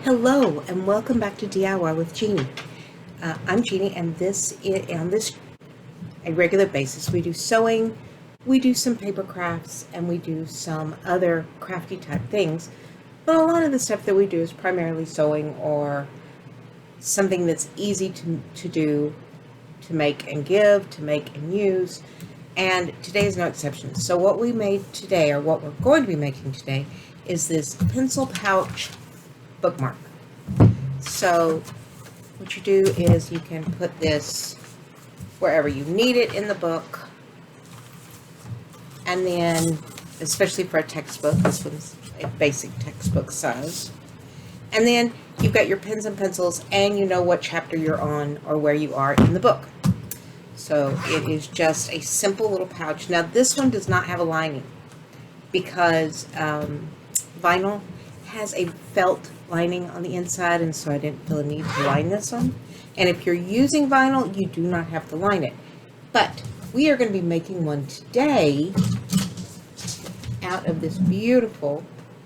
Hello and welcome back to DIY with Jeannie. I'm Jeannie, and on this a regular basis we do sewing, we do some paper crafts, and we do some other crafty type things. But a lot of the stuff that we do is primarily sewing or something that's easy to do, to make and give, to make and use. And today is no exception. So what we made today, or what we're going to be making today, is this pencil pouch bookmark. So what you do is you can put this wherever you need it in the book, and then especially for a textbook, this one's a basic textbook size, and then you've got your pens and pencils and you know what chapter you're on or where you are in the book. So it is just a simple little pouch. Now this one does not have a lining because vinyl has a felt lining on the inside, and so I didn't feel a need to line this one. And if you're using vinyl, you do not have to line it. But we are going to be making one today out of this beautiful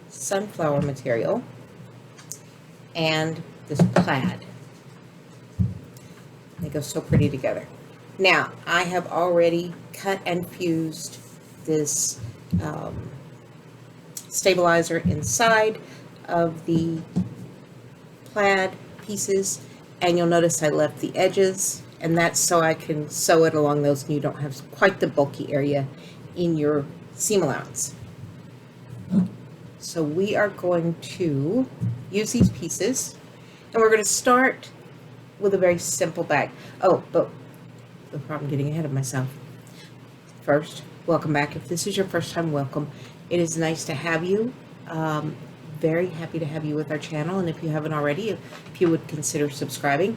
sunflower material and this plaid. They go so pretty together. Now, I have already cut and fused this stabilizer inside of the plaid pieces, and you'll notice I left the edges, and that's so I can sew it along those and you don't have quite the bulky area in your seam allowance. So we are going to use these pieces, and we're going to start with a very simple bag. Oh, but before I'm getting ahead of myself, first, welcome back. If this is your first time, welcome. It is nice to have you. Very happy to have you with our channel, and if you haven't already, if you would consider subscribing,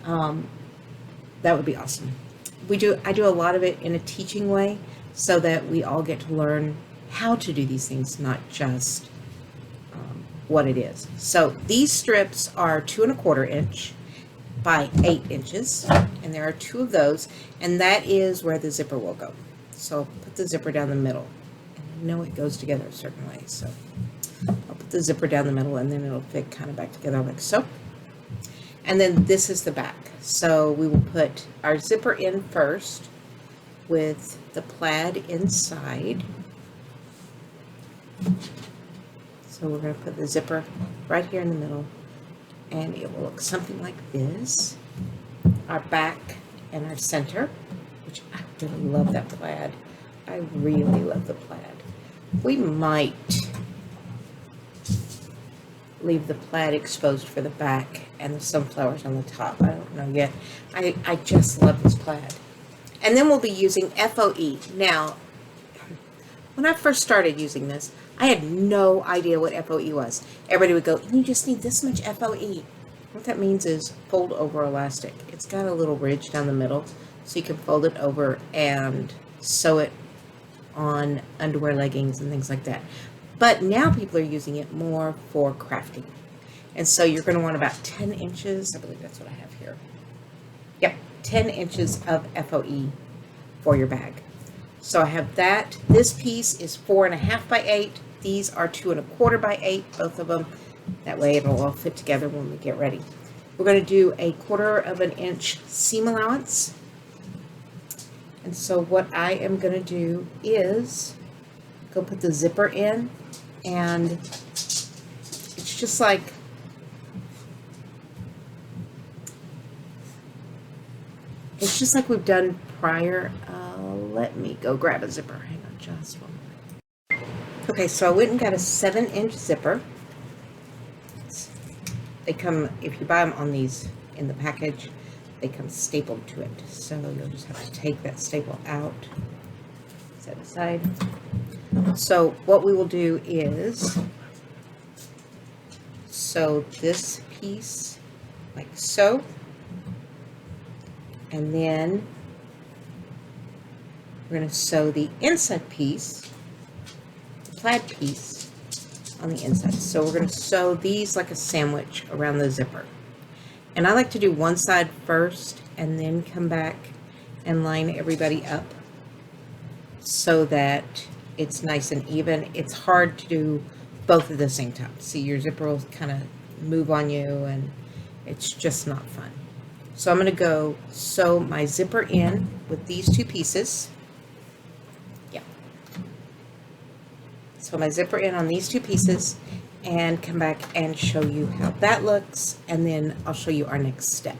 that would be awesome. I do a lot of it in a teaching way so that we all get to learn how to do these things, not just what it is. So these strips are 2 1/4 inch by 8 inches, and there are 2 of those, and that is where the zipper will go. So put the zipper down the middle. I know it goes together a certain way, so I'll put the zipper down the middle, and then it'll fit kind of back together like so. And then this is the back. So we will put our zipper in first with the plaid inside. So we're going to put the zipper right here in the middle, and it will look something like this. Our back and our center, which I really love that plaid. I really love the plaid. We might leave the plaid exposed for the back and the sunflowers on the top. I don't know yet. I just love this plaid. And then we'll be using FOE. Now, when I first started using this, I had no idea what FOE was. Everybody would go, you just need this much FOE. What that means is fold over elastic. It's got a little ridge down the middle, so you can fold it over and sew it on underwear, leggings, and things like that. But now people are using it more for crafting. And so you're going to want about 10 inches. I believe that's what I have here. Yep, 10 inches of FOE for your bag. So I have that. This piece is 4 1/2 by 8. These are 2 1/4 by 8, both of them. That way it'll all fit together when we get ready. We're going to do a 1/4 inch seam allowance. And so what I am going to do is go put the zipper in, and it's just like we've done prior. Let me go grab a zipper. Hang on just one moment. Okay, so I went and got a 7-inch zipper. They come, if you buy them on these in the package, they come stapled to it. So you'll just have to take that staple out, set aside. So what we will do is sew this piece like so, and then we're going to sew the inside piece, the plaid piece, on the inside. So we're going to sew these like a sandwich around the zipper. And I like to do one side first and then come back and line everybody up so that it's nice and even. It's hard to do both at the same time. See, your zipper will kind of move on you, and it's just not fun. So I'm going to go sew my zipper in with these two pieces. Yeah. Sew my zipper in on these two pieces and come back and show you how that looks, and then I'll show you our next step.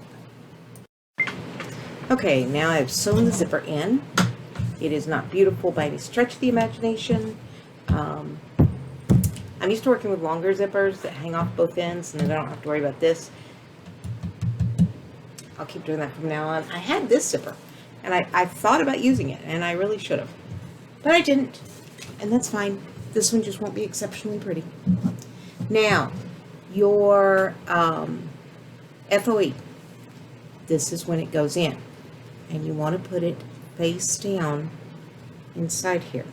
Okay, now I've sewn the zipper in. It is not beautiful by any stretch of the imagination. I'm used to working with longer zippers that hang off both ends, and then I don't have to worry about this. I'll keep doing that from now on. I had this zipper, and I thought about using it, and I really should have, but I didn't, and that's fine. This one just won't be exceptionally pretty. Now, your FOE, this is when it goes in, and you want to put it face down inside here.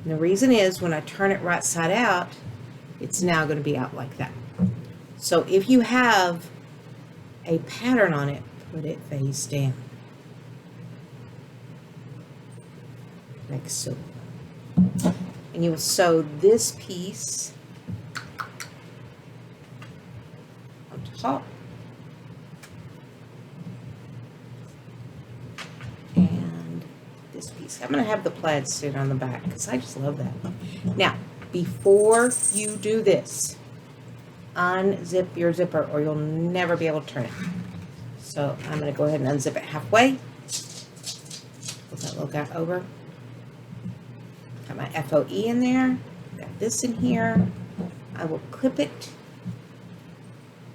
And the reason is when I turn it right side out, it's now going to be out like that. So if you have a pattern on it, put it face down, like so. And you will sew this piece on top. And this piece. I'm going to have the plaid sit on the back because I just love that. Now, before you do this, unzip your zipper or you'll never be able to turn it. So I'm going to go ahead and unzip it halfway. Put that little guy over. Got my FOE in there. Got this in here. I will clip it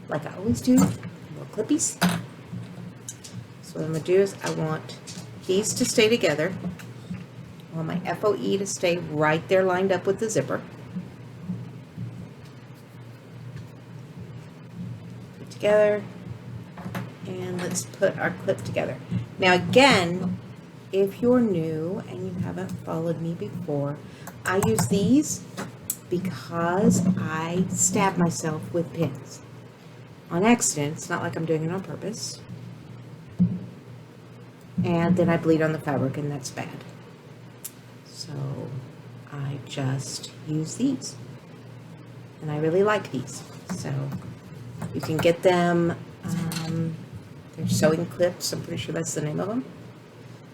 like I always do. Little clippies. So what I'm going to do is I want these to stay together. I want my FOE to stay right there lined up with the zipper. Put it together. And let's put our clip together. Now again, if you're new and you haven't followed me before, I use these because I stab myself with pins. On accident, it's not like I'm doing it on purpose. And then I bleed on the fabric, and that's bad. So I just use these. And I really like these. So you can get them, they're sewing clips, I'm pretty sure that's the name of them.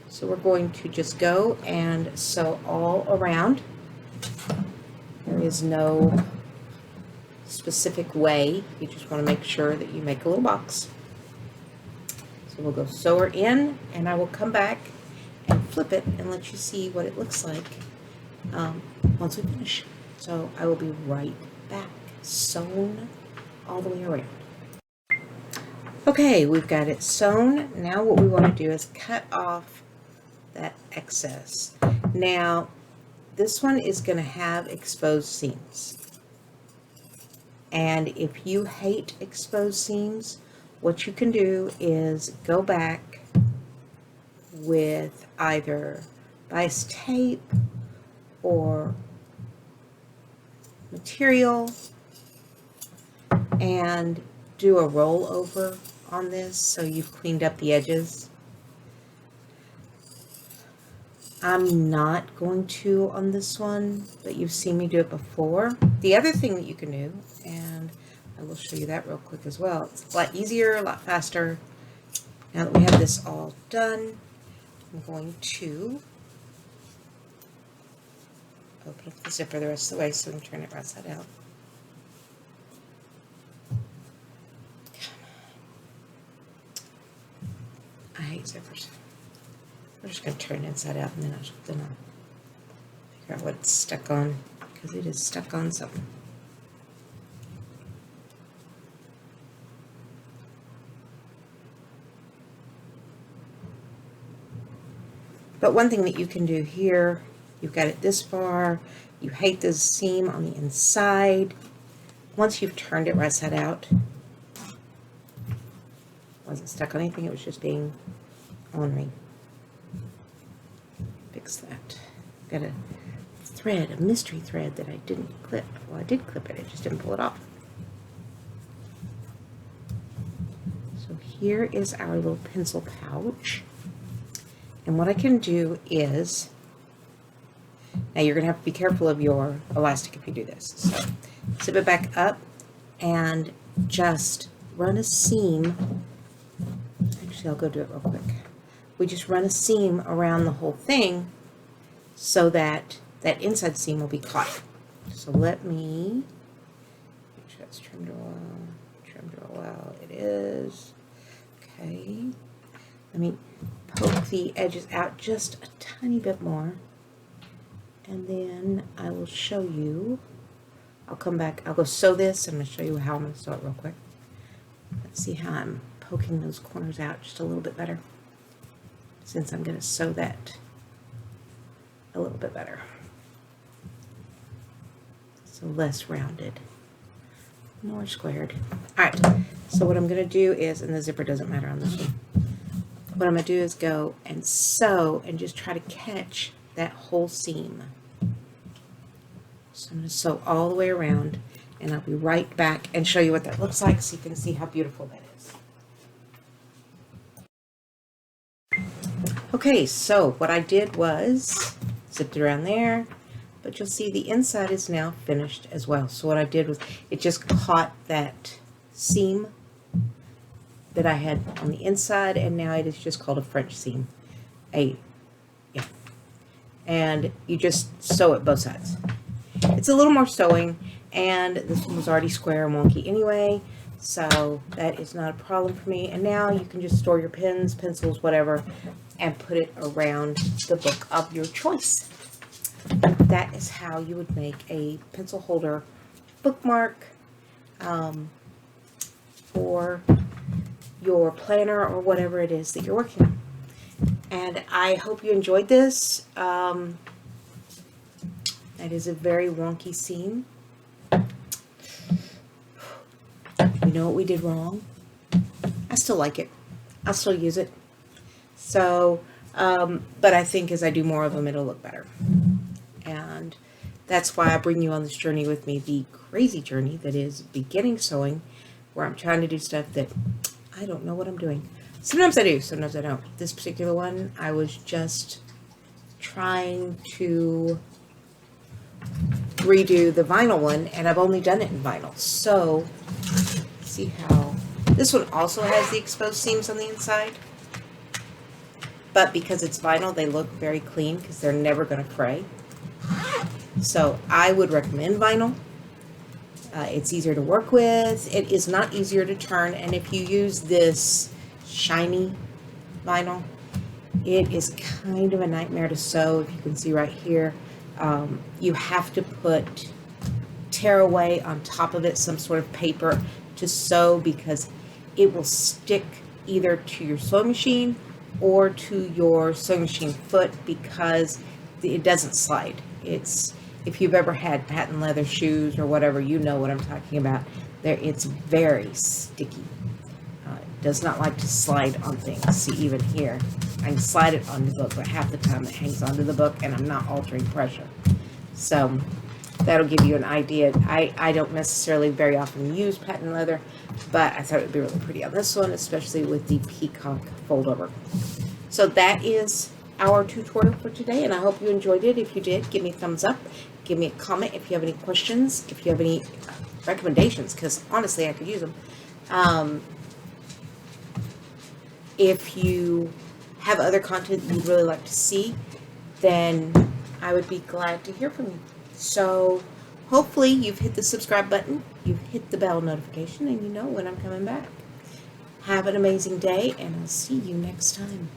So we're going to just go and sew all around. There is no specific way. You just want to make sure that you make a little box. So we'll go sew her in, and I will come back and flip it and let you see what it looks like once we finish. So I will be right back, sewn all the way around. Okay, we've got it sewn. Now what we want to do is cut off that excess. Now this one is going to have exposed seams, and if you hate exposed seams, what you can do is go back with either bias tape or material and do a roll over on this so you've cleaned up the edges. I'm not going to on this one, but you've seen me do it before. The other thing that you can do, and I will show you that real quick as well, it's a lot easier, a lot faster. Now that we have this all done, I'm going to open up the zipper the rest of the way so we can turn it right side out. I hate zippers. We're just going to turn it inside out, and then I'll figure out what it's stuck on, because it is stuck on something. But one thing that you can do here, you've got it this far, you hate the seam on the inside. Once you've turned it right side out, wasn't stuck on anything, it was just being ornery. Fix that. Got a thread, a mystery thread that I didn't clip. Well, I did clip it, I just didn't pull it off. So here is our little pencil pouch. And what I can do is, now you're going to have to be careful of your elastic if you do this. So zip it back up and just run a seam. Actually, I'll go do it real quick. We just run a seam around the whole thing so that that inside seam will be caught. So let me make sure that's trimmed real well. Trimmed real well. It is. Okay. Let me poke the edges out just a tiny bit more. And then I will show you. I'll come back. I'll go sew this. I'm going to show you how I'm going to sew it real quick. Let's see how I'm poking those corners out just a little bit better, since I'm going to sew that a little bit better. So less rounded, more squared. All right, so what I'm going to do is, and the zipper doesn't matter on this one, what I'm going to do is go and sew and just try to catch that whole seam. So I'm going to sew all the way around, and I'll be right back and show you what that looks like so you can see how beautiful that is. Okay, so what I did was zipped it around there, but you'll see the inside is now finished as well. So what I did was it just caught that seam that I had on the inside, and now it is just called a French seam. And you just sew it both sides. It's a little more sewing, and this one was already square and wonky anyway, so that is not a problem for me. And now you can just store your pens, pencils, whatever, and put it around the book of your choice. That is how you would make a pencil holder bookmark for your planner or whatever it is that you're working on. And I hope you enjoyed this. That is a very wonky seam. You know what we did wrong? I still like it. I'll still use it. So, but I think as I do more of them, it'll look better. And that's why I bring you on this journey with me, the crazy journey that is beginning sewing, where I'm trying to do stuff that I don't know what I'm doing. Sometimes I do, sometimes I don't. This particular one, I was just trying to redo the vinyl one, and I've only done it in vinyl. So, see how this one also has the exposed seams on the inside, but because it's vinyl, they look very clean because they're never going to fray. So I would recommend vinyl. It's easier to work with. It is not easier to turn, and if you use this shiny vinyl, it is kind of a nightmare to sew. If you can see right here, you have to put tearaway on top of it, some sort of paper to sew, because it will stick either to your sewing machine or to your sewing machine foot, because it doesn't slide. It's, if you've ever had patent leather shoes or whatever, you know what I'm talking about. It's very sticky. It does not like to slide on things. See, even here, I can slide it on the book, but half the time it hangs onto the book and I'm not altering pressure. So that'll give you an idea. I don't necessarily very often use patent leather, but I thought it would be really pretty on this one, especially with the peacock fold over. So that is our tutorial for today, and I hope you enjoyed it. If you did, give me a thumbs up, give me a comment if you have any questions, if you have any recommendations, because honestly I could use them. If you have other content you'd really like to see, then I would be glad to hear from you. So hopefully you've hit the subscribe button, you've hit the bell notification, and you know when I'm coming back. Have an amazing day, and I'll see you next time.